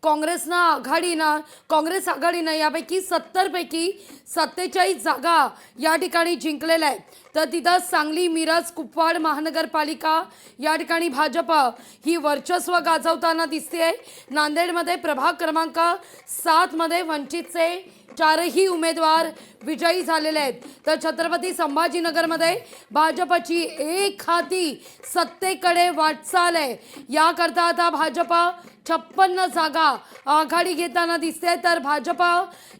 काँग्रेस आघाडीनं यापैकी 70 पैकी 47 जागा या ठिकाणी जिंकलेल्या आहेत। तर तिथं सांगली, मिरज, कुपवाड महानगरपालिका या ठिकाणी भाजप ही वर्चस्व गाजवताना दिसते। नांदेडमध्ये प्रभाग क्रमांक 7 मध्ये वंचितचे 4ही उमेदवार विजयी झालेले आहेत। तर छत्रपती संभाजीनगरमध्ये भाजपची एक हाती सत्तेकडे वाटचाल आहे। याकरता आता भाजप 56 जागा आघाडी घेताना दिसते। तर भाजप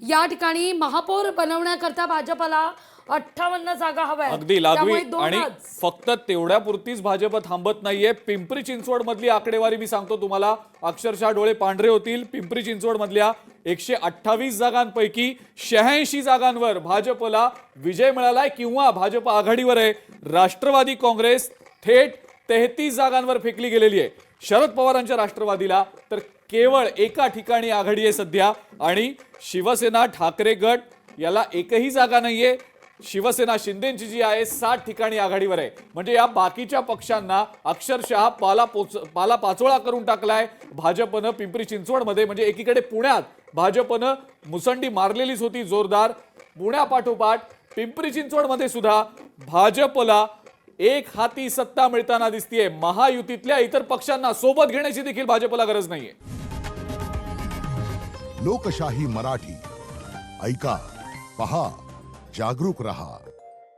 या ठिकाणी महापौर बनवण्याकरता भाजपला 58 जागा हव्या। अगदी लागवी आणि फक्त तेवढ्यापुरतीच भाजप थांबत नाहीये। पिंपरी चिंचवड मधली आकडेवारी मी सांगतो तुम्हाला, अक्षरशः डोळे पांढरे होतील। पिंपरी चिंचवड मधल्या 128 जागांपैकी 86 जागांवर भाजपला विजय मिळालाय किंवा भाजप आघाडीवर आहे। राष्ट्रवादी काँग्रेस थेट 33 जागांवर फेकली गेलेली आहे। शरद पवारांच्या राष्ट्रवादीला तर केवळ एका ठिकाणी आघाडी आहे सध्या, आणि शिवसेना ठाकरे गट याला एकही जागा नाहीये। शिवसेना शिंदेची जी आहे 60 ठिकाणी आघाडीवर आहे। म्हणजे या बाकीच्या पक्षांना अक्षरशः पालापाचोळा करून टाकलाय भाजपनं पिंपरी चिंचवडमध्ये। म्हणजे एकीकडे पुण्यात भाजपनं मुसंडी मारलेलीच होती जोरदार, पुण्यापाठोपाठ पिंपरी चिंचवडमध्ये सुद्धा भाजपला एक हाती सत्ता मिळताना दिसतीये। महायुतीतल्या इतर पक्षांना सोबत घेण्याची देखील भाजपला गरज नाहीये। लोकशाही मराठी ऐका, पहा, जागरूक रहा।